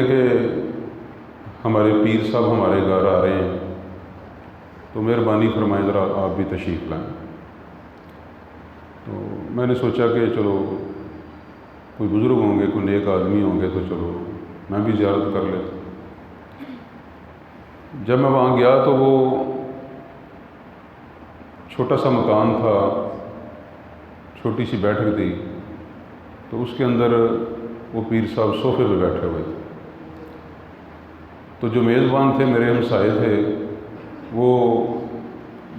کہ ہمارے پیر صاحب ہمارے گھر آ رہے ہیں تو مہربانی فرمائیں ذرا آپ بھی تشریف لائیں۔ تو میں نے سوچا کہ چلو کوئی بزرگ ہوں گے، کوئی نیک آدمی ہوں گے تو چلو میں بھی زیارت کر لیتا۔ جب میں وہاں گیا تو وہ چھوٹا سا مکان تھا، چھوٹی سی بیٹھک تھی، تو اس کے اندر وہ پیر صاحب صوفے پہ بیٹھے ہوئے تھے۔ تو جو میزبان تھے، میرے ہمسائے تھے، وہ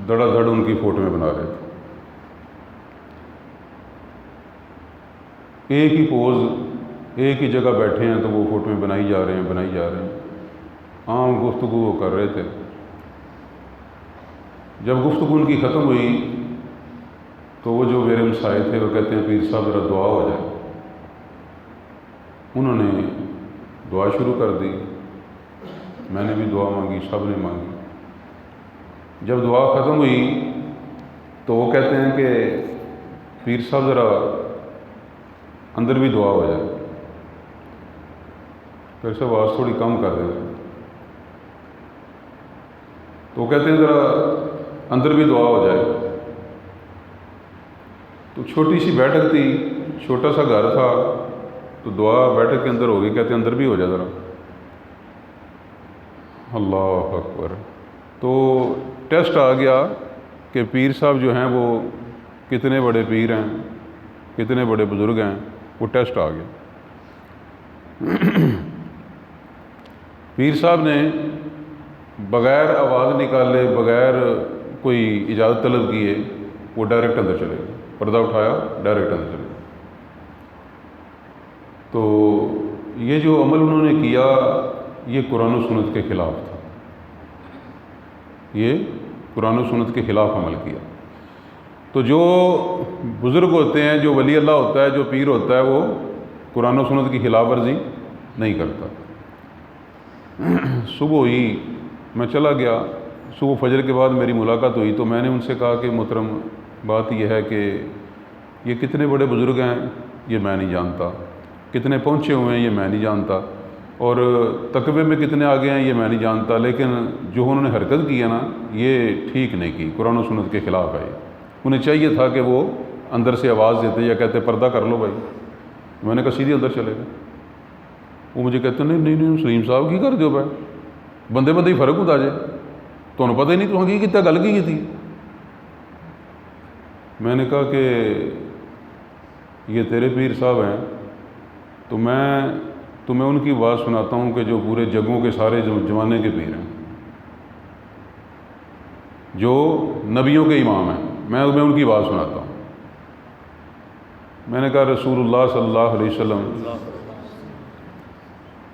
دڑا دڑ ان کی فوٹویں بنا رہے تھے۔ ایک ہی پوز، ایک ہی جگہ بیٹھے ہیں تو وہ فوٹویں بنائی جا رہے ہیں۔ عام گفتگو وہ کر رہے تھے۔ جب گفتگو ان کی ختم ہوئی تو وہ جو میرے ہمسائے تھے وہ کہتے ہیں پیر صاحب ذرا دعا ہو جائے۔ انہوں نے دعا شروع کر دی، میں نے بھی دعا مانگی، سب نے مانگی۔ جب دعا ختم ہوئی تو وہ کہتے ہیں کہ پیر صاحب ذرا اندر بھی دعا ہو جائے۔ پھر سے آواز تھوڑی کم کر دیں۔ تو وہ کہتے ہیں ذرا اندر بھی دعا ہو جائے۔ تو چھوٹی سی بیٹھک تھی، چھوٹا سا گھر تھا، تو دعا بیٹھک کے اندر ہوگی، کہتے ہیں اندر بھی ہو جائے ذرا۔ اللہ اکبر۔ تو ٹیسٹ آ گیا کہ پیر صاحب جو ہیں وہ کتنے بڑے پیر ہیں، کتنے بڑے بزرگ ہیں، وہ ٹیسٹ آ گیا۔ پیر صاحب نے بغیر آواز نکالے، بغیر کوئی اجازت طلب کیے، وہ ڈائریکٹ اندر چلے گئے، پردہ اٹھایا، ڈائریکٹ اندر چلے گئے۔ تو یہ جو عمل انہوں نے کیا یہ قرآن و سنت کے خلاف تھا، یہ قرآن و سنت کے خلاف عمل کیا۔ تو جو بزرگ ہوتے ہیں، جو ولی اللہ ہوتا ہے، جو پیر ہوتا ہے، وہ قرآن و سنت کی خلاف ورزی نہیں کرتا۔ صبح ہوئی، میں چلا گیا، صبح فجر کے بعد میری ملاقات ہوئی تو میں نے ان سے کہا کہ محترم بات یہ ہے کہ یہ کتنے بڑے بزرگ ہیں یہ میں نہیں جانتا، کتنے پہنچے ہوئے ہیں یہ میں نہیں جانتا، اور تقوی میں کتنے آگے ہیں یہ میں نہیں جانتا، لیکن جو انہوں نے حرکت کی ہے نا یہ ٹھیک نہیں کی، قرآن و سنت کے خلاف ہے۔ انہیں چاہیے تھا کہ وہ اندر سے آواز دیتے یا کہتے پردہ کر لو بھائی۔ میں نے کہا سیدھے اندر چلے گئے۔ وہ مجھے کہتے نہیں سلیم صاحب کی کر دیو بھائی، بندے ہی فرق ہوتا جائے، تو پتہ ہی نہیں تو کی کتنا گل کی تھی۔ میں نے کہا کہ یہ تیرے پیر صاحب ہیں تو میں تمہیں ان کی بات سناتا ہوں کہ جو پورے جگوں کے سارے زمانے کے پیر ہیں، جو نبیوں کے امام ہیں، میں تمہیں ان کی بات سناتا ہوں۔ میں نے کہا رسول اللہ صلی اللہ علیہ وسلم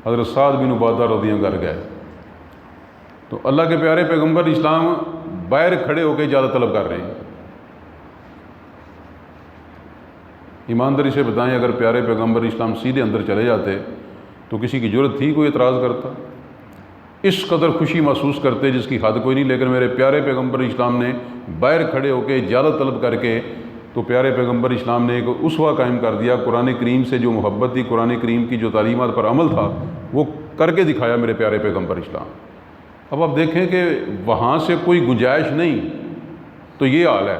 حضرت سعد بن عبادہ رضی اللہ عنہ گئے تو اللہ کے پیارے پیغمبر اسلام باہر کھڑے ہو کے اجازت طلب کر رہے ہیں۔ ایمانداری سے بتائیں اگر پیارے پیغمبر اسلام سیدھے اندر چلے جاتے تو کسی کی جرت تھی کوئی اعتراض کرتا؟ اس قدر خوشی محسوس کرتے جس کی حد کوئی نہیں، لیکن میرے پیارے پیغمبر اسلام نے باہر کھڑے ہو کے اجازت طلب کر کے تو پیارے پیغمبر اسلام نے ایک اسوہ قائم کر دیا۔ قرآن کریم سے جو محبت تھی، قرآن کریم کی جو تعلیمات پر عمل تھا وہ کر کے دکھایا میرے پیارے پیغمبر اسلام۔ اب آپ دیکھیں کہ وہاں سے کوئی گنجائش نہیں تو یہ حال ہے،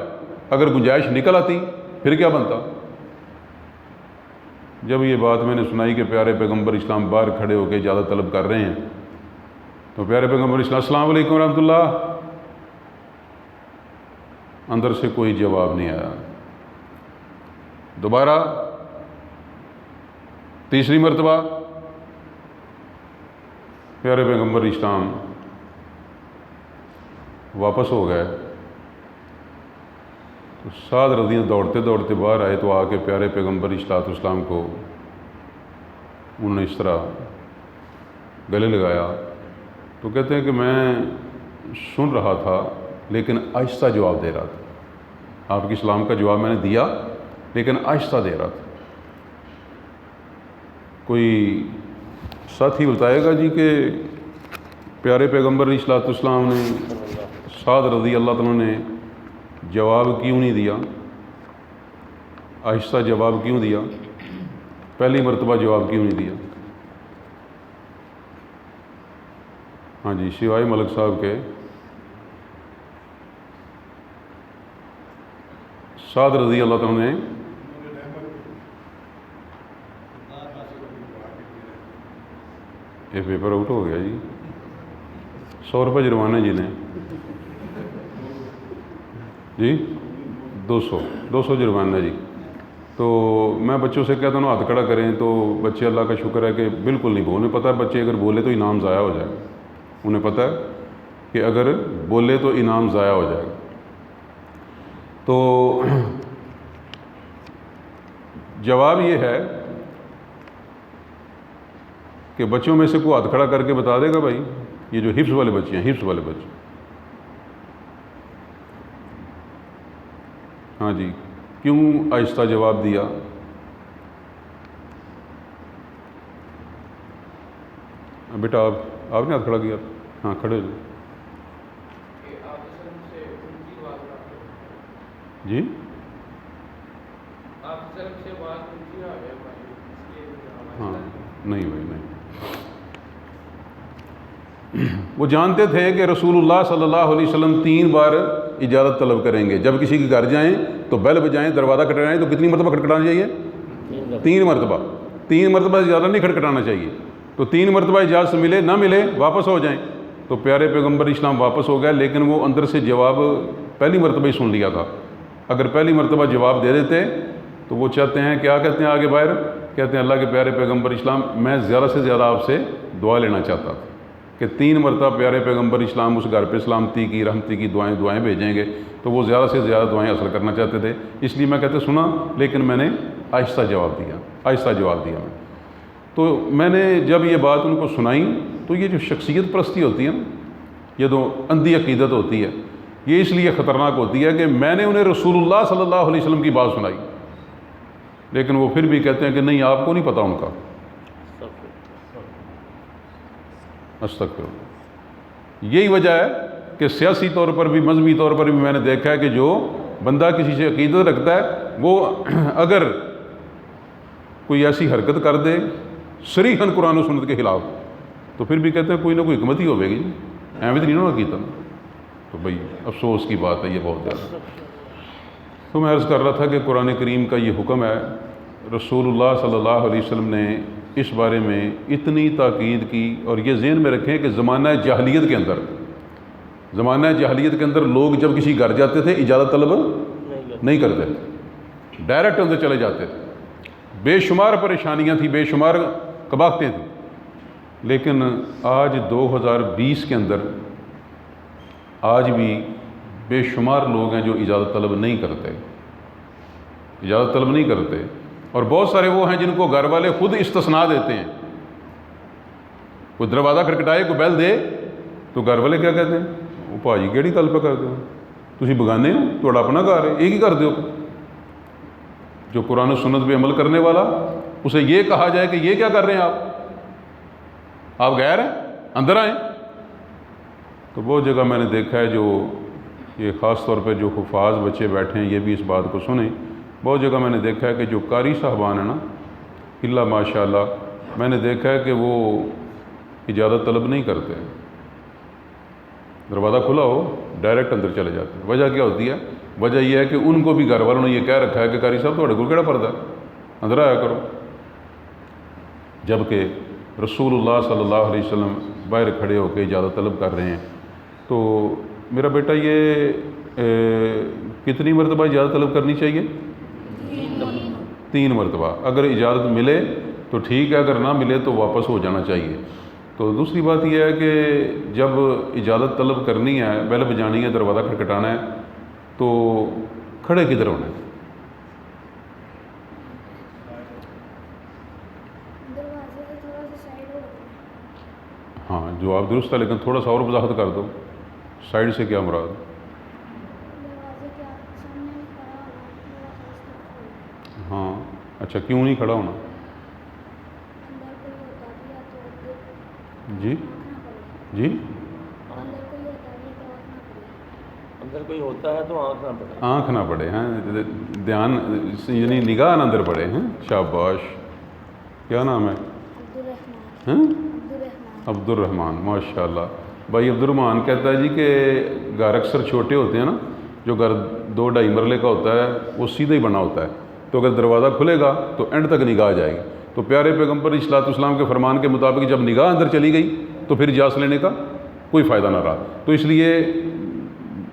اگر گنجائش نکل آتی پھر کیا بنتا؟ جب یہ بات میں نے سنائی کہ پیارے پیغمبر اسلام باہر کھڑے ہو کے اجازت طلب کر رہے ہیں تو پیارے پیغمبر اسلام السلام علیکم ورحمۃ اللہ، اندر سے کوئی جواب نہیں آیا۔ دوبارہ تیسری مرتبہ پیارے پیغمبر اسلام واپس ہو گئے تو سعد رضی اللہ دوڑتے دوڑتے باہر آئے تو آ کے پیارے پیغمبر اسلام کو انہوں نے اس طرح گلے لگایا تو کہتے ہیں کہ میں سن رہا تھا لیکن آہستہ جواب دے رہا تھا۔ آپ کی سلام کا جواب میں نے دیا لیکن آہستہ دے رہا تھا۔ کوئی ساتھی بتائے گا جی کہ پیارے پیغمبر اسلام نے سعد رضی اللہ تعالیٰ نے جواب کیوں نہیں دیا، آہستہ جواب کیوں دیا، پہلی مرتبہ جواب کیوں نہیں دیا؟ ہاں جی، سوائے ملک صاحب کے سعد رضی اللہ تعالیٰ نے یہ پیپر آؤٹ ہو گیا جی، 100 روپے جرمانے جی نے جی 200 جرمانہ جی۔ تو میں بچوں سے کہتا ہوں ہاتھ کھڑا کریں، تو بچے اللہ کا شکر ہے کہ بالکل نہیں بولے، پتہ ہے بچے اگر بولے تو انعام ضائع ہو جائے گا، انہیں پتہ ہے کہ اگر بولے تو انعام ضائع ہو جائے گا۔ تو جواب یہ ہے کہ بچوں میں سے کوئی ہاتھ کھڑا کر کے بتا دے گا بھائی، یہ جو حفظ والے بچے ہیں، حفظ والے بچے، ہاں جی، کیوں آہستہ جواب دیا؟ بیٹا آپ نے ہاتھ کھڑا کیا؟ ہاں کھڑے ہو جی۔ ہاں نہیں بھائی نہیں، وہ جانتے تھے کہ رسول اللہ صلی اللہ علیہ وسلم 3 بار اجازت طلب کریں گے، جب کسی کے گھر جائیں تو بیل بجائیں، دروازہ کھٹکھٹائیں تو کتنی مرتبہ کھٹکھٹانا چاہیے؟ 3 مرتبہ، 3 مرتبہ سے زیادہ نہیں کھٹکھٹانا چاہیے۔ تو 3 مرتبہ اجازت ملے نہ ملے واپس ہو جائیں۔ تو پیارے پیغمبر اسلام واپس ہو گئے، لیکن وہ اندر سے جواب پہلی مرتبہ ہی سن لیا تھا۔ اگر پہلی مرتبہ جواب دے دیتے تو وہ چاہتے ہیں، کیا کہتے ہیں آگے باہر؟ کہتے ہیں اللہ کے پیارے پیغمبر اسلام میں زیادہ سے زیادہ آپ سے دعا لینا چاہتا تھا کہ 3 مرتبہ پیارے پیغمبر اسلام اس گھر پہ سلامتی کی، رحمتی کی دعائیں بھیجیں گے، تو وہ زیادہ سے زیادہ دعائیں حاصل کرنا چاہتے تھے۔ اس لیے میں کہتے سنا، لیکن میں نے آہستہ جواب دیا، آہستہ جواب دیا میں۔ تو میں نے جب یہ بات ان کو سنائی تو یہ جو شخصیت پرستی ہوتی ہے نا، یہ تو اندھی عقیدت ہوتی ہے، یہ اس لیے خطرناک ہوتی ہے کہ میں نے انہیں رسول اللہ صلی اللہ علیہ وسلم کی بات سنائی، لیکن وہ پھر بھی کہتے ہیں کہ نہیں آپ کو نہیں پتہ ان کا۔ استغفر۔ یہی وجہ ہے کہ سیاسی طور پر بھی، مذہبی طور پر بھی میں نے دیکھا ہے کہ جو بندہ کسی سے عقیدت رکھتا ہے، وہ اگر کوئی ایسی حرکت کر دے صریحاً قرآن و سنت کے خلاف، تو پھر بھی کہتے ہیں کوئی نہ کوئی حکمت ہی ہوگی جی، ایویں تو نہیں نہ کیتا۔ تو بھائی افسوس کی بات ہے یہ بہت زیادہ۔ تو میں عرض کر رہا تھا کہ قرآن کریم کا یہ حکم ہے، رسول اللہ صلی اللہ علیہ وسلم نے اس بارے میں اتنی تاکید کی، اور یہ ذہن میں رکھیں کہ زمانہ جاہلیت کے اندر لوگ جب کسی گھر جاتے تھے اجازت طلب نہیں کرتے تھے، ڈائریکٹ اندر چلے جاتے تھے۔ بے شمار پریشانیاں تھیں، بے شمار قباحتیں تھیں، لیکن آج 2020 کے اندر آج بھی بے شمار لوگ ہیں جو اجازت طلب نہیں کرتے، اور بہت سارے وہ ہیں جن کو گھر والے خود استثناء دیتے ہیں۔ کوئی دروازہ کھٹکھٹائے، کوئی بیل دے تو گھر والے کیا کہتے ہیں؟ وہ بھاجی کیڑی گل پہ کرتے ہو، تسی بگانے ہو، تھوڑا اپنا گھر ہے، ایک ہی کر دو۔ جو قرآن و سنت پہ عمل کرنے والا، اسے یہ کہا جائے کہ یہ کیا کر رہے ہیں آپ غیر ہیں، اندر آئیں۔ تو بہت جگہ میں نے دیکھا ہے، جو یہ خاص طور پہ جو حفاظ بچے بیٹھے ہیں یہ بھی اس بات کو سنیں، بہت جگہ میں نے دیکھا ہے کہ جو قاری صاحبان ہیں نا، اللہ ماشاء اللہ، میں نے دیکھا ہے کہ وہ اجازت طلب نہیں کرتے، دروازہ کھلا ہو ڈائریکٹ اندر چلے جاتے ہیں۔ وجہ کیا ہوتی ہے؟ وجہ یہ ہے کہ ان کو بھی گھر والوں نے یہ کہہ رکھا ہے کہ قاری صاحب تھوڑے کو کیڑا پردہ ہے، اندر آیا کرو، جبکہ رسول اللہ صلی اللہ علیہ وسلم باہر کھڑے ہو کے اجازت طلب کر رہے ہیں۔ تو میرا بیٹا یہ کتنی مرتبہ اجازت طلب کرنی چاہیے؟ 3 مرتبہ۔ اگر اجازت ملے تو ٹھیک ہے، اگر نہ ملے تو واپس ہو جانا چاہیے۔ تو دوسری بات یہ ہے کہ جب اجازت طلب کرنی ہے، بیل بجانی ہے، دروازہ کھٹکھٹانا ہے، تو کھڑے کدھر ہونا ہے؟ ہاں جواب درست ہے، لیکن تھوڑا سا اور وضاحت کر دو، سائڈ سے کیا مراد؟ ہاں اچھا، کیوں نہیں کھڑا ہونا؟ جی جی، اندر کوئی ہوتا ہے تو آنکھ نہ پڑے ہیں، دھیان یعنی نگاہ نہ اندر پڑے ہیں۔ شاباش، کیا نام ہے؟ عبد الرحمن، ماشاء اللہ۔ بھائی عبد الرحمان کہتا ہے جی کہ گھر اکثر چھوٹے ہوتے ہیں نا، جو گھر 2-2.5 مرلے کا ہوتا ہے وہ سیدھا ہی بنا ہوتا ہے، تو اگر دروازہ کھلے گا تو اینڈ تک نگاہ جائے گی۔ تو پیارے پیغمبر علیہ الصلوۃ والسلام کے فرمان کے مطابق جب نگاہ اندر چلی گئی تو پھر اجازت لینے کا کوئی فائدہ نہ رہا۔ تو اس لیے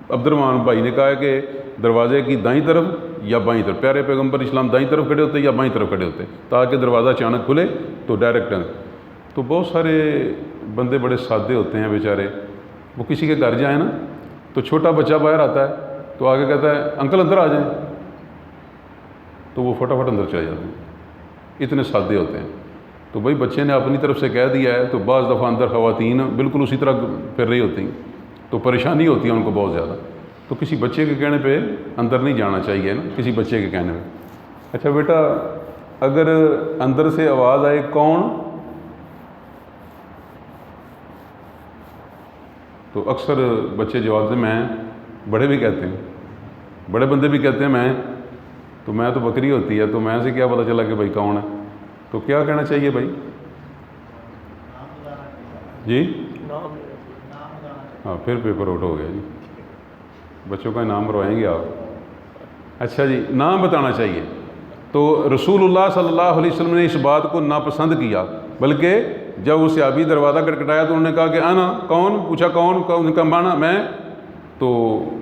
عبد الرحمان بھائی نے کہا ہے کہ دروازے کی دائیں طرف یا بائیں طرف، پیارے پیغمبر اسلام دائیں طرف کھڑے ہوتے یا بائیں طرف کھڑے ہوتے تاکہ دروازہ اچانک کھلے تو ڈائریکٹ۔ تو بہت سارے بندے بڑے سادے ہوتے ہیں بیچارے، وہ کسی کے گھر جائیں نا تو چھوٹا بچہ باہر آتا ہے تو آگے کہتا ہے انکل اندر آ جائیں، تو وہ فٹافٹ اندر چلے جاتے ہیں، اتنے سادے ہوتے ہیں۔ تو بھائی بچے نے اپنی طرف سے کہہ دیا ہے تو بعض دفعہ اندر خواتین بالکل اسی طرح پھر رہی ہوتی ہیں تو پریشانی ہوتی ہے ان کو بہت زیادہ۔ تو کسی بچے کے کہنے پہ اندر نہیں جانا چاہیے نا، کسی بچے کے کہنے پہ۔ اچھا بیٹا، اگر اندر سے آواز آئے کون، تو اکثر بچے جواب دیں میں، بڑے بھی کہتے ہیں، بڑے بندے بھی کہتے ہیں میں، تو میں تو بکری ہوتی ہے، تو میں سے کیا پتہ چلا کہ بھائی کون ہے، تو کیا کہنا چاہیے بھائی؟ جی ہاں، پھر پیپر آؤٹ ہو گیا جی، بچوں کا انعام مروائیں گے آپ۔ اچھا جی، نام بتانا چاہیے۔ تو رسول اللہ صلی اللہ علیہ وسلم نے اس بات کو ناپسند کیا، بلکہ جب وہ صحابی دروازہ کٹکھٹایا تو انہوں نے کہا کہ انا کون، پوچھا کون، ان کا مانا میں، تو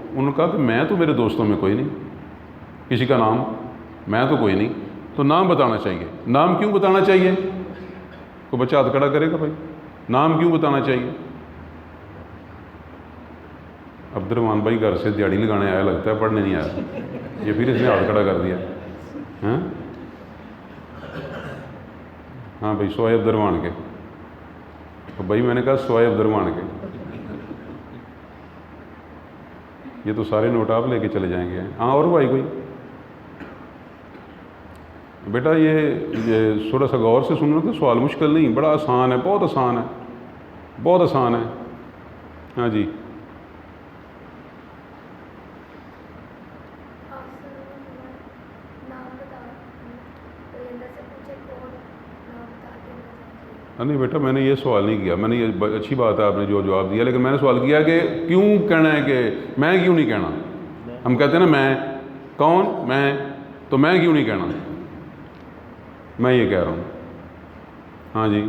انہوں نے کہا کہ میں تو میرے دوستوں میں کوئی نہیں، کسی کا نام میں تو کوئی نہیں۔ تو نام بتانا چاہیے۔ نام کیوں بتانا چاہیے؟ کوئی بچہ ہاتھ کھڑا کرے گا بھائی، نام کیوں بتانا چاہیے؟ عبد الرحمان بھائی گھر سے دیہڑی لگانے آیا لگتا ہے، پڑھنے نہیں آیا، یہ پھر اس نے ہاتھ کھڑا کر دیا۔ ہاں بھائی، سوائے عبد الرحمان کے، تو بھائی میں نے کہا سوائے عبد الرحمان کے، یہ تو سارے نوٹ آپ لے کے چلے جائیں گے۔ ہاں اور بھائی کوئی؟ بیٹا یہ تھوڑا سا غور سے سننا، تو سوال مشکل نہیں، بڑا آسان ہے، بہت آسان ہے، بہت آسان ہے۔ ہاں جی، نہیں بیٹا میں نے یہ سوال نہیں کیا، میں نے یہ اچھی بات ہے آپ نے جو جواب دیا، لیکن میں نے سوال کیا کہ کیوں کہنا ہے کہ میں کیوں نہیں کہنا؟ ہم کہتے ہیں نا میں کون، میں، تو میں کیوں نہیں کہنا؟ میں یہ کہہ رہا ہوں۔ ہاں جی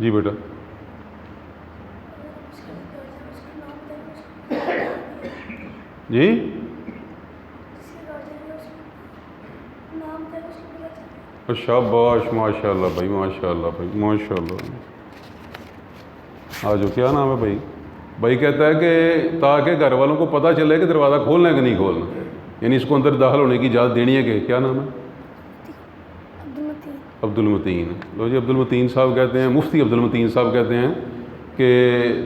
جی بیٹا، جی شاباش، ماشاء اللہ بھائی، ماشاء اللہ بھائی، ماشاء اللہ۔ آج کیا نام ہے بھائی؟ بھائی کہتا ہے کہ تاکہ گھر والوں کو پتہ چلے کہ دروازہ کھولنا ہے کہ نہیں کھولنا، یعنی اس کو اندر داخل ہونے کی اجازت دینی ہے کہ کیا نام ہے؟ عبد المتین۔ لو جی، عبد المتین صاحب کہتے ہیں، مفتی عبد المتین صاحب کہتے ہیں کہ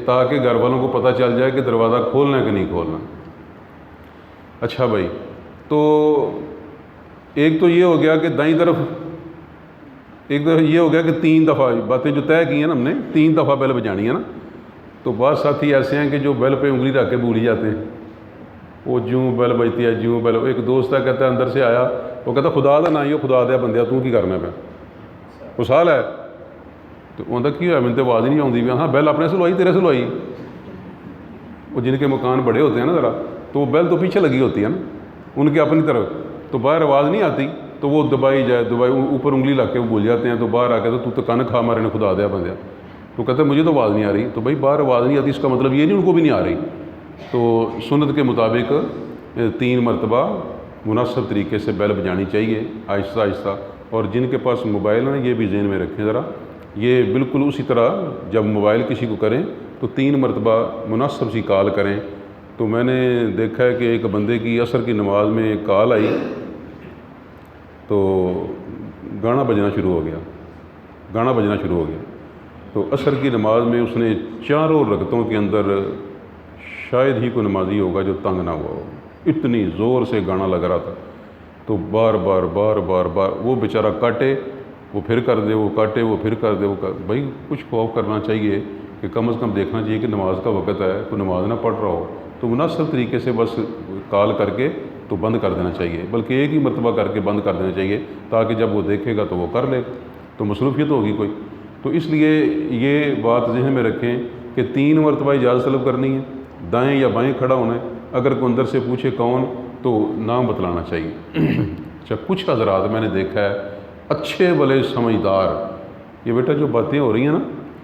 تاکہ گھر والوں کو پتہ چل جائے کہ دروازہ کھولنا ہے کہ نہیں کھولنا۔ اچھا بھائی، تو ایک تو یہ ہو گیا کہ دائیں طرف، ایک تو یہ ہو گیا کہ 3 دفعہ باتیں جو طے کی ہیں نا ہم نے، 3 دفعہ بیل بجانی ہے نا۔ تو بعض ساتھی ایسے ہیں کہ جو بیل پہ انگلی رکھ کے بھول ہی جاتے ہیں، وہ جوں بیل بجتی ہے، جوں بیل۔ ایک دوست ہے کہتا ہے اندر سے آیا، وہ کہتا خدا دا نہ ہی خدا دیا بندیا تو کی کرنا پہ، وہ سال ہے تو وہ کی ہوا میں تو آواز ہی نہیں آتی بھی، ہاں بیل اپنے سے لوائی تیرے سے لوائی۔ وہ جن کے مکان بڑے ہوتے ہیں نا ذرا، تو وہ بیل تو پیچھے لگی ہوتی ہے نا ان کے اپنی طرف، تو باہر آواز نہیں آتی تو وہ دبائی جائے، دبائی اوپر انگلی لگ کے وہ بھول جاتے ہیں، تو باہر آ کے تو کن کھا مارے نے خدا دیا بندیا، تو کہتے ہیں مجھے تو آواز نہیں آ رہی۔ تو بھائی باہر آواز نہیں آتی اس کا مطلب یہ نہیں ان کو بھی نہیں آ رہی۔ تو سنت کے مطابق 3 مرتبہ مناسب طریقے سے بیل بجانی چاہیے، آہستہ آہستہ۔ اور جن کے پاس موبائل ہیں یہ بھی ذہن میں رکھیں ذرا، یہ بالکل اسی طرح جب موبائل کسی کو کریں تو 3 مرتبہ مناسب سی کال کریں۔ تو میں نے دیکھا ہے کہ ایک بندے کی عصر کی نماز میں ایک کال آئی تو گانا بجنا شروع ہو گیا، گانا بجنا شروع ہو گیا۔ تو عصر کی نماز میں اس نے 4 رکعتوں کے اندر شاید ہی کوئی نمازی ہوگا جو تنگ نہ ہوا ہو، اتنی زور سے گانا لگ رہا تھا۔ تو بار بار بار بار بار وہ بیچارہ کاٹے وہ پھر کر دے، وہ کاٹے وہ پھر کر دے، وہ کر۔ بھائی کچھ خوف کرنا چاہیے کہ کم از کم دیکھنا چاہیے کہ نماز کا وقت ہے، کوئی نماز نہ پڑھ رہا ہو، تو مناسب طریقے سے بس کال کر کے تو بند کر دینا چاہیے، بلکہ ایک ہی مرتبہ کر کے بند کر دینا چاہیے تاکہ جب وہ دیکھے گا تو وہ کر لے، تو مصروفیت ہوگی کوئی۔ تو اس لیے یہ بات ذہن میں رکھیں کہ 3 مرتبہ اجازت طلب کرنی ہے، دائیں یا بائیں کھڑا ہونا ہے، اگر کوئی اندر سے پوچھے کون تو نام بتلانا چاہیے۔ اچھا، کچھ حضرات میں نے دیکھا ہے اچھے بھلے سمجھدار، یہ بیٹا جو باتیں ہو رہی ہیں نا،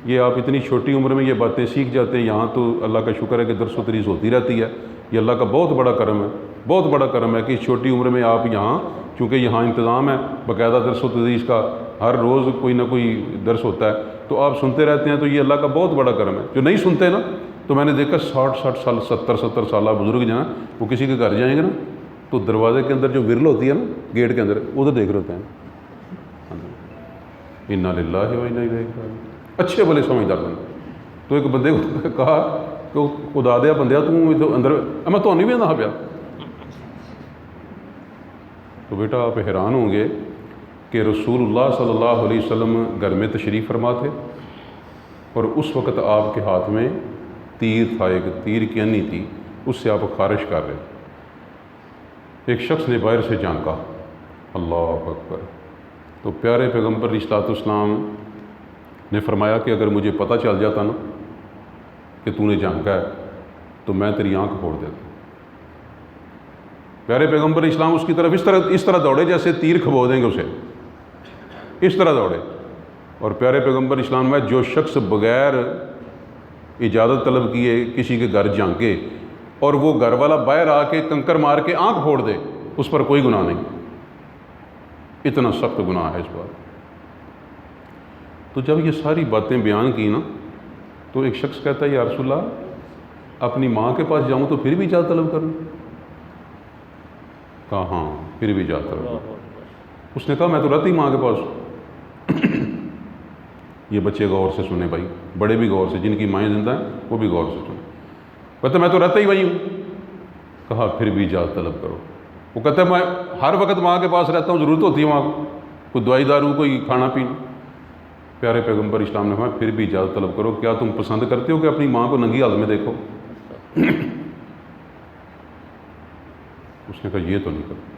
یہ آپ اتنی چھوٹی عمر میں یہ باتیں سیکھ جاتے ہیں، یہاں تو اللہ کا شکر ہے کہ درس و تدریس ہوتی رہتی ہے، یہ اللہ کا بہت بڑا کرم ہے، بہت بڑا کرم ہے کہ اس چھوٹی عمر میں آپ یہاں، چونکہ یہاں انتظام ہے باقاعدہ درس و تدریس کا، ہر روز کوئی نہ کوئی درس ہوتا ہے تو آپ سنتے رہتے ہیں، تو یہ اللہ کا بہت بڑا کرم ہے۔ جو نہیں سنتے نا، تو میں نے دیکھا 60 سال 70 سالہ بزرگ جو ہیں وہ کسی کے گھر جائیں گے نا تو دروازے کے اندر جو ورل ہوتی ہے نا گیٹ کے اندر، ادھر دیکھ رہے ہوتے ہیں، انا للہ و انا الیہ راجعون، اچھے بھلے سمجھدار بندے۔ تو ایک بندے کو کہا کہ خدا دیا بندیا تو اندر میں تو نہیں بھی نہ پیا، تو بیٹا آپ حیران ہوں گے کہ رسول اللہ صلی اللہ علیہ وسلم گھر میں تشریف فرما تھے اور اس وقت آپ کے ہاتھ میں تیر تھا، ایک تیر کی انی تھی، اس سے آپ خارش کر رہے۔ ایک شخص نے باہر سے جھانکا، اللہ اکبر، تو پیارے پیغمبر علیہ السلام نے فرمایا کہ اگر مجھے پتہ چل جاتا نا کہ تو نے جھانکا ہے تو میں تیری آنکھ پھوڑ دیتا۔ پیارے پیغمبر اسلام اس کی طرف اس طرح دوڑے جیسے تیر کھبو دیں گے اسے، اس طرح دوڑے۔ اور پیارے پیغمبر اسلام میں جو شخص بغیر اجازت طلب کیے کسی کے گھر جھانکے اور وہ گھر والا باہر آ کے کنکر مار کے آنکھ پھوڑ دے، اس پر کوئی گناہ نہیں، اتنا سخت گناہ ہے اس بات۔ تو جب یہ ساری باتیں بیان کی نا تو ایک شخص کہتا ہے یا رسول اللہ اپنی ماں کے پاس جاؤں تو پھر بھی اجازت طلب کروں؟ کہا ہاں پھر بھی اجازت طلب کروں۔ اس نے کہا میں تو رہتی ماں کے پاس۔ یہ بچے غور سے سنیں بھائی، بڑے بھی غور سے، جن کی مائیں زندہ ہیں وہ بھی غور سے سنیں۔ کہتے میں تو رہتا ہی وہی ہوں۔ کہا پھر بھی اجازت طلب کرو۔ وہ کہتا ہے میں ہر وقت ماں کے پاس رہتا ہوں، ضرورت ہوتی ہے وہاں کو، کوئی دوائی دارو، کوئی کھانا پینا۔ پیارے پیغمبر اسلام نے فرمایا پھر بھی اجازت طلب کرو، کیا تم پسند کرتے ہو کہ اپنی ماں کو ننگی حالت میں دیکھو؟ اس نے کہا یہ تو نہیں کرتا۔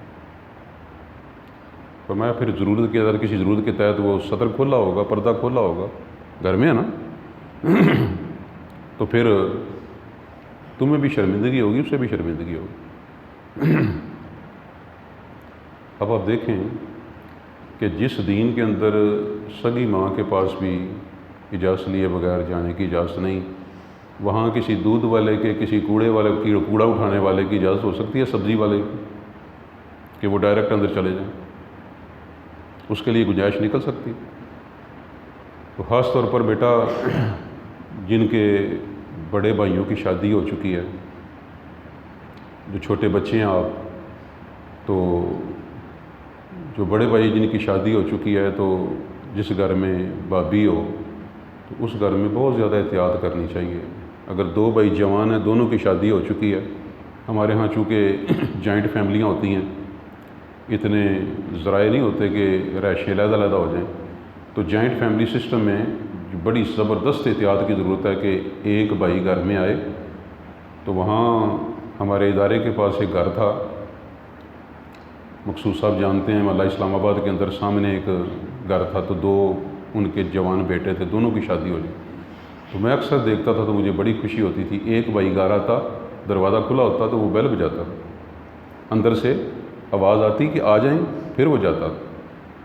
فرمایا پھر ضرورت کے اندر، کسی ضرورت کے تحت وہ سطر کھولا ہوگا، پردہ کھولا ہوگا، گھر میں ہے نا، تو پھر تمہیں بھی شرمندگی ہوگی، اسے بھی شرمندگی ہوگی۔ اب آپ دیکھیں کہ جس دین کے اندر سگی ماں کے پاس بھی اجازت لیے بغیر جانے کی اجازت نہیں، وہاں کسی دودھ والے کے، کسی کوڑے والے کی، کوڑا اٹھانے والے کی اجازت ہو سکتی ہے، سبزی والے کی، کہ وہ ڈائریکٹ اندر چلے جائیں، اس کے لیے گنجائش نکل سکتی۔ تو خاص طور پر بیٹا جن کے بڑے بھائیوں کی شادی ہو چکی ہے، جو چھوٹے بچے ہیں آپ، تو جو بڑے بھائی جن کی شادی ہو چکی ہے، تو جس گھر میں بابی ہو تو اس گھر میں بہت زیادہ احتیاط کرنی چاہیے۔ اگر 2 بھائی جوان ہیں، دونوں کی شادی ہو چکی ہے، ہمارے ہاں چونکہ جوائنٹ فیملیاں ہوتی ہیں، اتنے ذرائع نہیں ہوتے کہ رہائشیں علیحدہ علیحدہ ہو جائیں، تو جوائنٹ فیملی سسٹم میں بڑی زبردست احتیاط کی ضرورت ہے کہ ایک بھائی گھر میں آئے۔ تو وہاں ہمارے ادارے کے پاس ایک گھر تھا، مقصود صاحب جانتے ہیں، اللہ اسلام آباد کے اندر سامنے ایک گھر تھا، تو 2 ان کے جوان بیٹے تھے، دونوں کی شادی ہو گئی۔ تو میں اکثر دیکھتا تھا تو مجھے بڑی خوشی ہوتی تھی، ایک بھائی گھر آتا، دروازہ کھلا ہوتا تو وہ بیل بجاتا، اندر سے آواز آتی کہ آ جائیں، پھر وہ جاتا،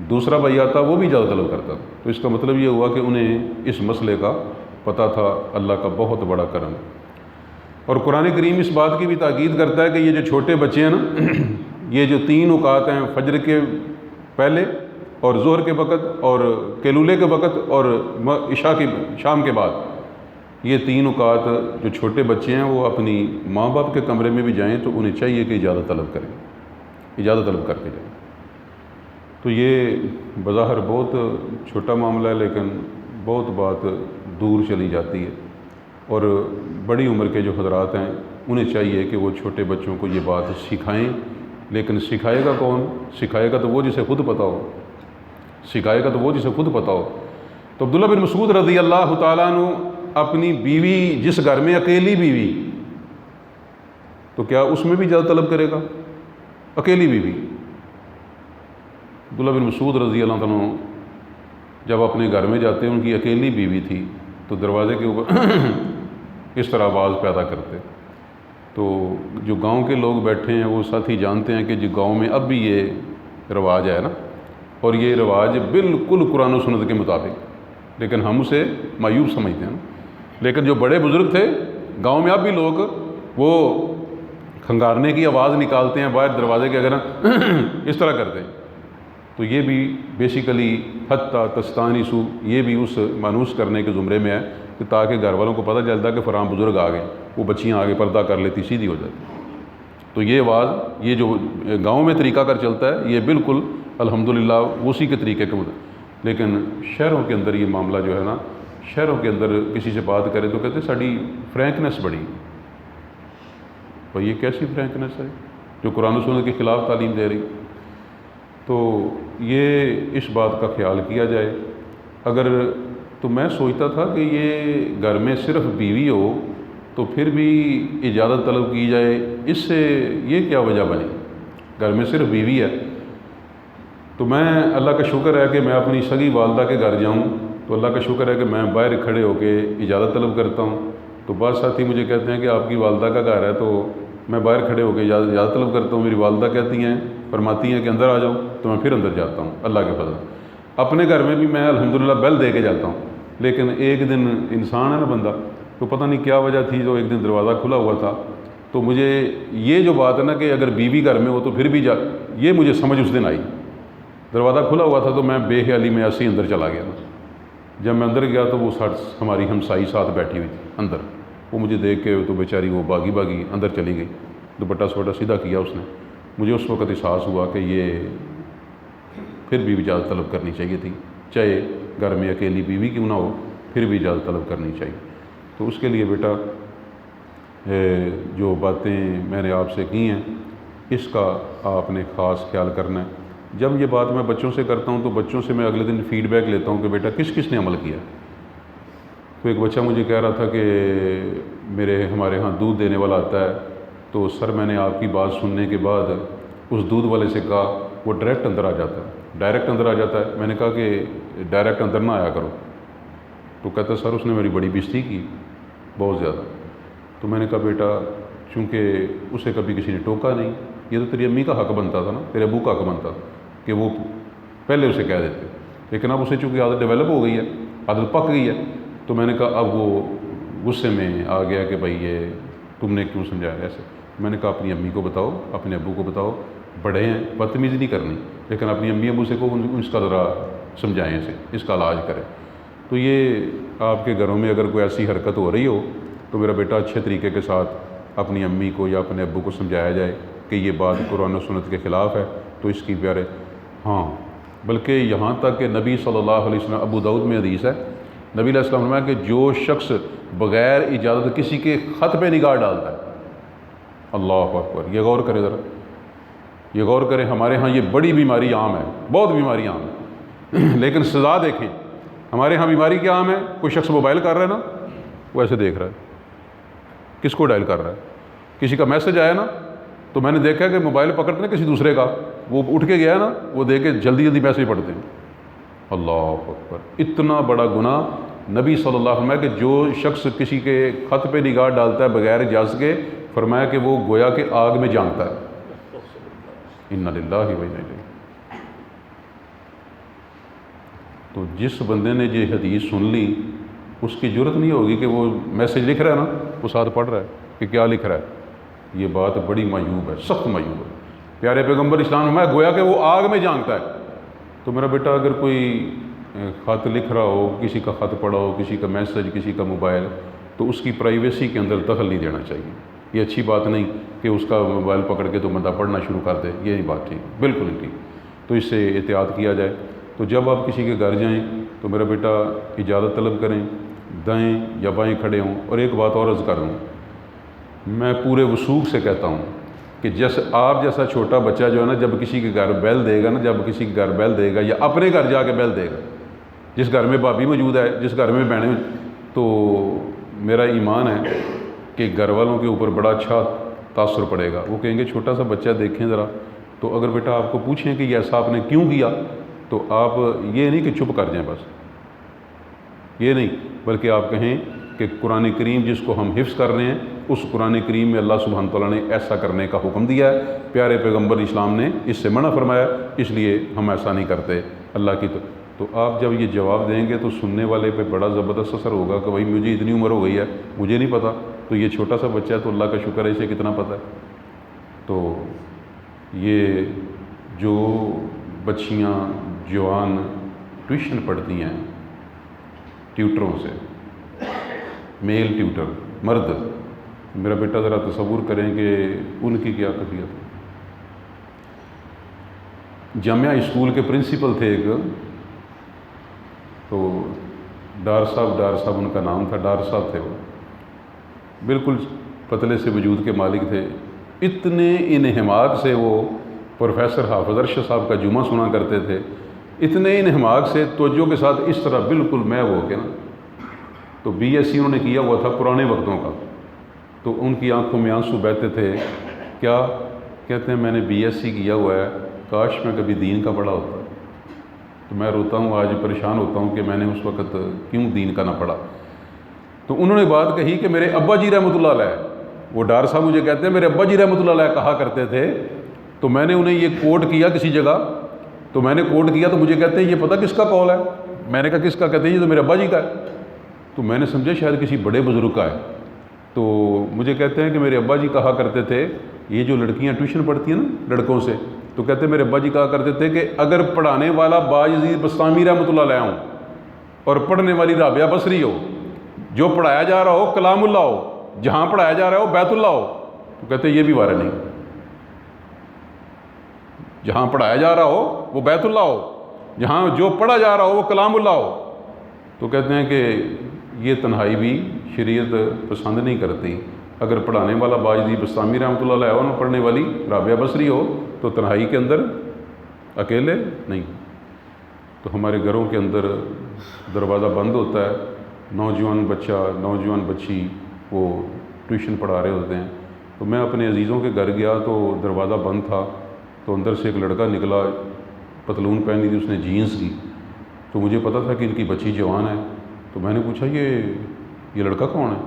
دوسرا بھائی آتا وہ بھی اجازت طلب کرتا۔ تو اس کا مطلب یہ ہوا کہ انہیں اس مسئلے کا پتہ تھا، اللہ کا بہت بڑا کرم۔ اور قرآن کریم اس بات کی بھی تاکید کرتا ہے کہ یہ جو چھوٹے بچے ہیں نا، یہ جو 3 اوقات ہیں، فجر کے پہلے اور ظہر کے وقت اور قیلولے کے وقت اور عشاء کی شام کے بعد، یہ 3 اوقات جو چھوٹے بچے ہیں وہ اپنی ماں باپ کے کمرے میں بھی جائیں تو انہیں چاہیے کہ اجازت طلب کریں، اجازت طلب کر کے جائیں۔ تو یہ بظاہر بہت چھوٹا معاملہ ہے، لیکن بہت بات دور چلی جاتی ہے، اور بڑی عمر کے جو حضرات ہیں انہیں چاہیے کہ وہ چھوٹے بچوں کو یہ بات سکھائیں، لیکن سکھائے گا کون؟ سکھائے گا تو وہ جسے خود پتہ ہو، سکھائے گا تو وہ جسے خود پتہ ہو۔ تو عبداللہ بن مسعود رضی اللہ تعالیٰ عنہ اپنی بیوی، جس گھر میں اکیلی بیوی، تو کیا اس میں بھی اجازت طلب کرے گا؟ اکیلی بیوی، عبداللہ بن مسعود رضی اللہ عنہ جب اپنے گھر میں جاتے ان کی اکیلی بیوی تھی تو دروازے کے اوپر اس طرح آواز پیدا کرتے. تو جو گاؤں کے لوگ بیٹھے ہیں وہ ساتھی جانتے ہیں کہ جو گاؤں میں اب بھی یہ رواج ہے نا، اور یہ رواج بالکل قرآن و سنت کے مطابق، لیکن ہم اسے مایوب سمجھتے ہیں. لیکن جو بڑے بزرگ تھے گاؤں میں اب بھی لوگ وہ کھنگارنے کی آواز نکالتے ہیں باہر دروازے کے، اگر اس طرح کرتے ہیں. تو یہ بھی بیسیکلی حتیٰ تستانسو، یہ بھی اس مانوس کرنے کے زمرے میں ہے کہ تاکہ گھر والوں کو پتہ چلتا کہ فلاں بزرگ آ گئے، وہ بچیاں آگے پردہ کر لیتی، سیدھی ہو جاتی. تو یہ آواز، یہ جو گاؤں میں طریقہ کر چلتا ہے، یہ بالکل الحمدللہ اسی کے طریقے کے مطابق. لیکن شہروں کے اندر یہ معاملہ جو ہے نا، شہروں کے اندر کسی سے بات کرے تو کہتے ہیں ساڑی فرینکنس بڑی. اور یہ کیسی فرینکنس ہے جو قرآن و سنت کے خلاف تعلیم دے رہی؟ تو یہ اس بات کا خیال کیا جائے. اگر تو میں سوچتا تھا کہ یہ گھر میں صرف بیوی ہو تو پھر بھی اجازت طلب کی جائے، اس سے یہ کیا وجہ بنی؟ گھر میں صرف بیوی ہے. تو میں، اللہ کا شکر ہے کہ میں اپنی سگی والدہ کے گھر جاؤں تو اللہ کا شکر ہے کہ میں باہر کھڑے ہو کے اجازت طلب کرتا ہوں. تو بعض ساتھی مجھے کہتے ہیں کہ آپ کی والدہ کا گھر ہے، تو میں باہر کھڑے ہو کے اجازت طلب کرتا ہوں. میری والدہ کہتی ہیں، فرماتی ہیں کہ اندر آ جاؤ، تو میں پھر اندر جاتا ہوں اللہ کے فضل. اپنے گھر میں بھی میں الحمدللہ بیل دے کے جاتا ہوں. لیکن ایک دن انسان ہے نا بندہ، تو پتہ نہیں کیا وجہ تھی، جو ایک دن دروازہ کھلا ہوا تھا. تو مجھے یہ جو بات ہے نا کہ اگر بیوی گھر میں ہو تو پھر بھی یہ مجھے سمجھ اس دن آئی. دروازہ کھلا ہوا تھا تو میں بے خیالی میں ایسے ہی اندر چلا گیا نا. جب میں اندر گیا تو وہ ہماری ہمسائی ساتھ بیٹھی ہوئی تھی اندر. وہ مجھے دیکھ کے تو بیچاری وہ باغی اندر چلی گئی، دوپٹہ سوٹا سیدھا کیا اس نے. مجھے اس وقت احساس ہوا کہ یہ پھر بھی اجازت طلب کرنی چاہیے تھی، چاہے گھر میں اکیلی بیوی کیوں نہ ہو، پھر بھی اجازت طلب کرنی چاہیے. تو اس کے لیے بیٹا جو باتیں میں نے آپ سے کی ہیں اس کا آپ نے خاص خیال کرنا ہے. جب یہ بات میں بچوں سے کرتا ہوں تو بچوں سے میں اگلے دن فیڈ بیک لیتا ہوں کہ بیٹا کس نے عمل کیا. تو ایک بچہ مجھے کہہ رہا تھا کہ ہمارے ہاں دودھ دینے والا آتا ہے، تو سر میں نے آپ کی بات سننے کے بعد اس دودھ والے سے کہا وہ ڈائریکٹ اندر آ جاتا ہے. میں نے کہا کہ ڈائریکٹ اندر نہ آیا کرو. تو کہتا سر اس نے میری بڑی بےزتی کی بہت زیادہ. تو میں نے کہا بیٹا چونکہ اسے کبھی کسی نے ٹوکا نہیں، یہ تو تیری امی کا حق بنتا تھا نا، تیرے ابو کا حق بنتا تھا کہ وہ پہلے اسے کہہ دیتے. لیکن اب اسے چونکہ عادت ڈیولپ ہو گئی ہے، عادت پک گئی ہے، تو میں نے کہا اب وہ غصے میں آ گیا کہ بھائی یہ تم نے کیوں سمجھایا ایسے. میں نے کہا اپنی امی کو بتاؤ، اپنے ابو کو بتاؤ، بڑے ہیں بدتمیزی نہیں کرنی، لیکن اپنی امی ابو سے کو اس کا ذرا سمجھائیں، اس کا علاج کریں. تو یہ آپ کے گھروں میں اگر کوئی ایسی حرکت ہو رہی ہو تو میرا بیٹا اچھے طریقے کے ساتھ اپنی امی کو یا اپنے ابو کو سمجھایا جائے کہ یہ بات قرآن و سنت کے خلاف ہے. تو اس کی پیارے ہاں، بلکہ یہاں تک کہ نبی صلی اللہ علیہ وسلم، ابو داؤد میں حدیث ہے، نبی علیہ السلام نے فرمایا کہ جو شخص بغیر اجازت کسی کے خط پہ نگاہ ڈالتا ہے، اللہ اکبر، یہ غور کرے ذرا، یہ غور کرے. ہمارے ہاں یہ بڑی بیماری عام ہے، بہت بیماری عام ہے. لیکن سزا دیکھیں، ہمارے ہاں بیماری کیا عام ہے؟ کوئی شخص موبائل کر رہا ہے نا، وہ ایسے دیکھ رہا ہے، کس کو ڈائل کر رہا ہے. کسی کا میسج آیا نا تو میں نے دیکھا کہ موبائل پکڑتے نا کسی دوسرے کا، وہ اٹھ کے گیا نا، وہ دیکھ کے جلدی میسج پڑھتے ہیں. اللہ اکبر، اتنا بڑا گناہ. نبی صلی اللہ علیہ وسلم کہ جو شخص کسی کے خط پہ نگاہ ڈالتا ہے بغیر اجازت کے، فرمایا کہ وہ گویا کہ آگ میں جانتا ہے. انا للہ و انا الیہ. تو جس بندے نے یہ حدیث سن لی اس کی جرت نہیں ہوگی کہ وہ میسج لکھ رہا ہے نا، وہ ساتھ پڑھ رہا ہے کہ کیا لکھ رہا ہے. یہ بات بڑی معیوب ہے، سخت معیوب ہے. پیارے پیغمبر اسلام میں گویا کہ وہ آگ میں جانتا ہے. تو میرا بیٹا اگر کوئی خط لکھ رہا ہو، کسی کا خط پڑھا ہو، کسی کا میسج، کسی کا موبائل، تو اس کی پرائیویسی کے اندر دخل نہیں دینا چاہیے. یہ اچھی بات نہیں کہ اس کا موبائل پکڑ کے تو بندہ پڑھنا شروع کر دے، یہ نہیں بات ٹھیک، بالکل نہیں ٹھیک. تو اس سے احتیاط کیا جائے. تو جب آپ کسی کے گھر جائیں تو میرا بیٹا اجازت طلب کریں، دائیں یا بائیں کھڑے ہوں. اور ایک بات اور عرض کر دوں، میں پورے وثوق سے کہتا ہوں کہ جیسے آپ جیسا چھوٹا بچہ جو ہے نا، جب کسی کے گھر بیل دے گا نا، جب کسی کے گھر بیل دے گا یا اپنے گھر جا کے بیل دے گا، جس گھر میں بھابھی موجود ہے، جس گھر میں بہنیں، تو میرا ایمان ہے کہ گھر والوں کے اوپر بڑا اچھا تاثر پڑے گا. وہ کہیں گے چھوٹا سا بچہ دیکھیں ذرا. تو اگر بیٹا آپ کو پوچھیں کہ یہ ایسا آپ نے کیوں کیا، تو آپ یہ نہیں کہ چپ کر جائیں، بس یہ نہیں، بلکہ آپ کہیں کہ قرآن کریم جس کو ہم حفظ کر رہے ہیں، اس قرآن کریم میں اللہ سبحانہ تعالیٰ نے ایسا کرنے کا حکم دیا ہے، پیارے پیغمبر اسلام نے اس سے منع فرمایا، اس لیے ہم ایسا نہیں کرتے اللہ کی تو آپ جب یہ جواب دیں گے تو سننے والے پہ بڑا زبردست اثر ہوگا کہ بھائی مجھے اتنی عمر ہو گئی ہے، مجھے نہیں پتہ، تو یہ چھوٹا سا بچہ ہے تو اللہ کا شکر ہے اسے کتنا پتہ ہے۔ تو یہ جو بچیاں جوان ٹیوشن پڑھتی ہیں ٹیوٹروں سے، میل ٹیوٹر مرد، میرا بیٹا ذرا تصور کریں کہ ان کی کیا کیفیت ہے۔ جامعہ اسکول کے پرنسپل تھے ایک، تو ڈار صاحب ان کا نام تھا، ڈار صاحب تھے وہ، بالکل پتلے سے وجود کے مالک تھے، اتنے انہماک سے وہ پروفیسر حافظ ارشد صاحب کا جمعہ سنا کرتے تھے، اتنے انہماک سے توجہ کے ساتھ اس طرح بالکل میں ہو کے نا، تو بی ایس سی انہوں نے کیا ہوا تھا پرانے وقتوں کا، تو ان کی آنکھوں میں آنسو بہتے تھے، کیا کہتے ہیں میں نے بی ایس سی کیا ہوا ہے، کاش میں کبھی دین کا پڑھا ہوتا، تو میں روتا ہوں آج، پریشان ہوتا ہوں کہ میں نے اس وقت کیوں دین کا نہ پڑھا۔ تو انہوں نے بات کہی کہ میرے ابا جی رحمۃ اللہ علیہ، وہ ڈار صاحب مجھے کہتے ہیں میرے ابا جی رحمۃ اللہ علیہ کہا کرتے تھے، تو میں نے انہیں یہ کوٹ کیا کسی جگہ، تو میں نے کوٹ کیا تو مجھے کہتے ہیں یہ پتہ کس کا قول ہے؟ میں نے کہا کس کا؟ کہتے ہیں یہ تو میرے ابا جی کا ہے، تو میں نے سمجھا شاید کسی بڑے بزرگ کا ہے، تو مجھے کہتے ہیں کہ میرے ابا جی کہا کرتے تھے، یہ جو لڑکیاں ٹیوشن پڑھتی ہیں نا لڑکوں سے، تو کہتے ہیں میرے ابا جی کہا کرتے تھے کہ اگر پڑھانے والا باجزید بستامی رحمۃ اللہ علیہ ہوں اور پڑھنے والی رابعہ بصری ہو، جو پڑھایا جا رہا ہو کلام اللہ ہو، جہاں پڑھایا جا رہا ہو بیت اللہ ہو، تو کہتے ہیں یہ بھی وارد نہیں، جہاں پڑھایا جا رہا ہو وہ بیت اللہ ہو، جہاں جو پڑھا جا رہا ہو وہ کلام اللہ ہو، تو کہتے ہیں کہ یہ تنہائی بھی شریعت پسند نہیں کرتی، اگر پڑھانے والا باجزید بستامی رحمۃ اللہ علیہ اور پڑھنے والی رابعہ بصری ہو تو تنہائی کے اندر اکیلے نہیں۔ تو ہمارے گھروں کے اندر دروازہ بند ہوتا ہے، نوجوان بچہ نوجوان بچی وہ ٹیوشن پڑھا رہے ہوتے ہیں، تو میں اپنے عزیزوں کے گھر گیا تو دروازہ بند تھا، تو اندر سے ایک لڑکا نکلا، پتلون پہنی تھی اس نے جینس کی، تو مجھے پتا تھا کہ ان کی بچی جوان ہے، تو میں نے پوچھا یہ لڑکا کون ہے؟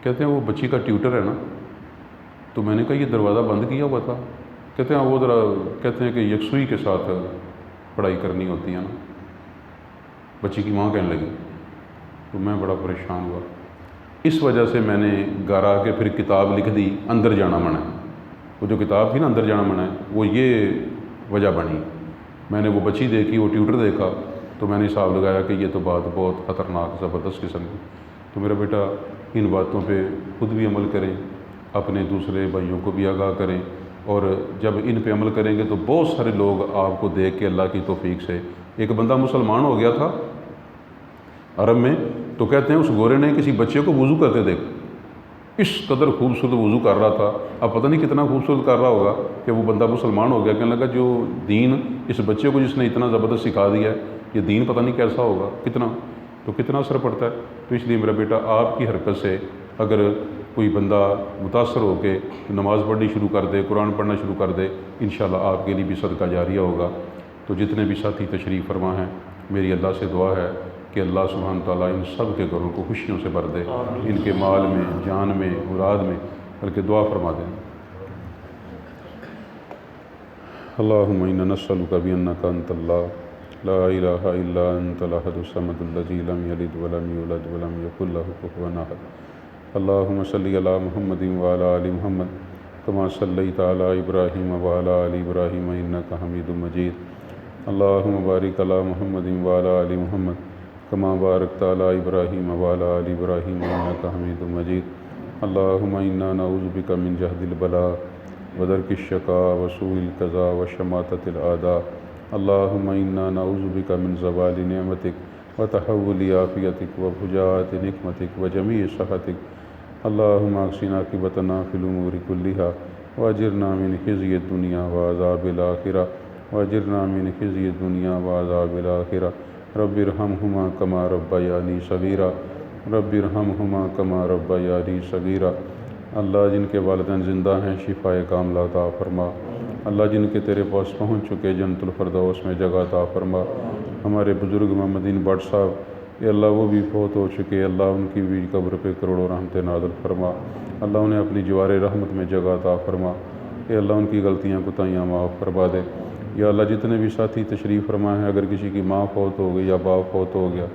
کہتے ہیں وہ بچی کا ٹیوٹر ہے نا، تو میں نے کہا یہ دروازہ بند کیا ہوا تھا؟ کہتے ہیں وہ ذرا کہتے ہیں کہ یکسوئی کے ساتھ پڑھائی کرنی ہوتی ہے نا، بچی کی ماں کہنے لگی، تو میں بڑا پریشان ہوا، اس وجہ سے میں نے گھر آ کے پھر کتاب لکھ دی اندر جانا منع ہے، وہ جو کتاب تھی نا اندر جانا منع ہے، وہ یہ وجہ بنی، میں نے وہ بچی دیکھی، وہ ٹیوٹر دیکھا، تو میں نے حساب لگایا کہ یہ تو بات بہت خطرناک زبردست قسم کی، تو میرا بیٹا ان باتوں پہ خود بھی عمل کریں، اپنے دوسرے بھائیوں کو بھی آگاہ کریں، اور جب ان پہ عمل کریں گے تو بہت سارے لوگ آپ کو دیکھ کے اللہ کی توفیق سے، ایک بندہ مسلمان ہو گیا تھا عرب میں، تو کہتے ہیں اس گورے نے کسی بچے کو وضو کرتے دیکھ، اس قدر خوبصورت وضو کر رہا تھا، اب پتہ نہیں کتنا خوبصورت کر رہا ہوگا کہ وہ بندہ مسلمان ہو گیا، کہنے لگا جو دین اس بچے کو جس نے اتنا زبردست سکھا دیا ہے، یہ دین پتہ نہیں کیسا ہوگا، کتنا اثر پڑتا ہے۔ تو اس لیے میرا بیٹا آپ کی حرکت سے اگر کوئی بندہ متاثر ہو کے نماز پڑھنی شروع کر دے، قرآن پڑھنا شروع کر دے، انشاءاللہ آپ کے لیے بھی صدقہ جاریہ ہوگا۔ تو جتنے بھی ساتھی تشریف فرما ہیں، میری اللہ سے دعا ہے کہ اللہ سبحانہ تعالیٰ ان سب کے گھروں کو خوشیوں سے بھر دے، ان کے مال میں، جان میں، اولاد میں، بلکہ دعا فرما دیں۔ اللہم انا نسألک بأنک انت اللہ لا الہ الا انت الاحد الصمد الذی لم یلد ولم یولد ولم یکن لہ کفوا احد۔ اللہم صلی علی محمد وعلی آل محمد کما صلیت علی ابراہیم وعلی آل ابراہیم انک حمید مجید۔ اللہم بارک علی محمد وعلی آل محمد کما بارکت علی ابراہیم وعلی آل ابراہیم انک حمید مجید۔ اللہم انا نعوذ بک من جہد البلاء ودرک الشقاء وسوء القضاء وشماتۃ الاعداء۔ اللہم انا نعوذ بک من زوال نعمتک وتحول عافیتک وفجاءۃ نقمتک وجمیع سخطک۔ اللہم احسن عاقبتنا فی الامور کلہا واجرنا من خزی الدنیا وعذاب الآخرہ واجرنا من خزی الدنیا وعذاب الآخرہ۔ رب ارحمہما کما ربیانی صغیرا رب ارحمہما کما ربیانی صغیرا۔ اللہ جن کے والدین زندہ ہیں شفائے کاملہ عطا فرما، اللہ جن کے تیرے پاس پہنچ چکے جنت الفردوس میں جگہ عطا فرما۔ ہمارے بزرگ محمدین بٹ صاحب، اے اللہ وہ بھی فوت ہو چکے، اللہ ان کی بھی قبر پہ کروڑوں رحمتیں نازل فرما، اللہ انہیں اپنی جوار رحمت میں جگہ عطا فرما، اے اللہ ان کی غلطیاں کوتاہیاں معاف فرما دے۔ یا اللہ جتنے بھی ساتھی تشریف فرما ہیں، اگر کسی کی ماں فوت ہو گئی یا باپ فوت ہو گیا،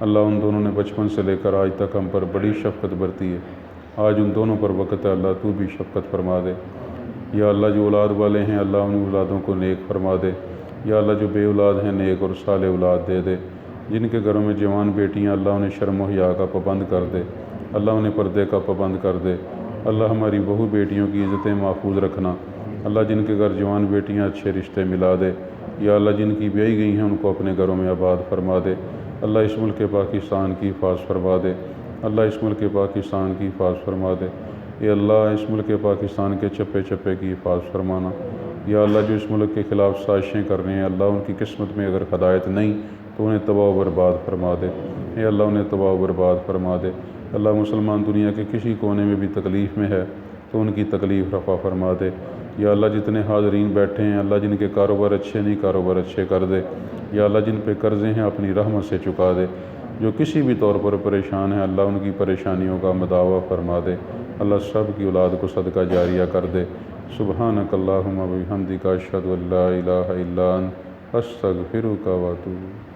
اللہ ان دونوں نے بچپن سے لے کر آج تک ہم پر بڑی شفقت برتی ہے، آج ان دونوں پر وقت ہے، اللہ تو بھی شفقت فرما دے۔ یا اللہ جو اولاد والے ہیں، اللہ ان اولادوں کو نیک فرما دے۔ یا اللہ جو بے اولاد ہیں، نیک اور صالح اولاد دے دے۔ جن کے گھروں میں جوان بیٹیاں، اللہ انہیں شرم و حیا کا پابند کر دے، اللہ انہیں پردے کا پابند کر دے۔ اللہ ہماری بہو بیٹیوں کی عزتیں محفوظ رکھنا، اللہ جن کے گھر جوان بیٹیاں اچھے رشتے ملا دے۔ یا اللہ جن کی بیائی گئی ہیں ان کو اپنے گھروں میں آباد فرما دے۔ اللہ اس ملک پاکستان کی حفاظت فرما دے، اللہ اس ملک پاکستان کی حفاظت فرما دے۔ اے اللہ اس ملک پاکستان کے چپے چپے کی حفاظت فرمانا۔ یا اللہ جو اس ملک کے خلاف سازشیں کر رہے ہیں، اللہ ان کی قسمت میں اگر ہدایت نہیں تو انہیں تباہ و برباد فرما دے۔ اے اللہ انہیں تباہ و برباد فرما دے۔ اللہ مسلمان دنیا کے کسی کونے میں بھی تکلیف میں ہے تو ان کی تکلیف رفع فرما دے۔ یا اللہ جتنے حاضرین بیٹھے ہیں، اللہ جن کے کاروبار اچھے نہیں، کاروبار اچھے کر دے۔ یا اللہ جن پہ قرضے ہیں اپنی رحمت سے چکا دے۔ جو کسی بھی طور پر پریشان ہیں، اللہ ان کی پریشانیوں کا مداوع فرما دے۔ اللہ سب کی اولاد کو صدقہ جاریہ کر دے۔ سبحانک اللہم و بحمدک، اشہد ان لا الہ الا انت، استغفرک و اتوب۔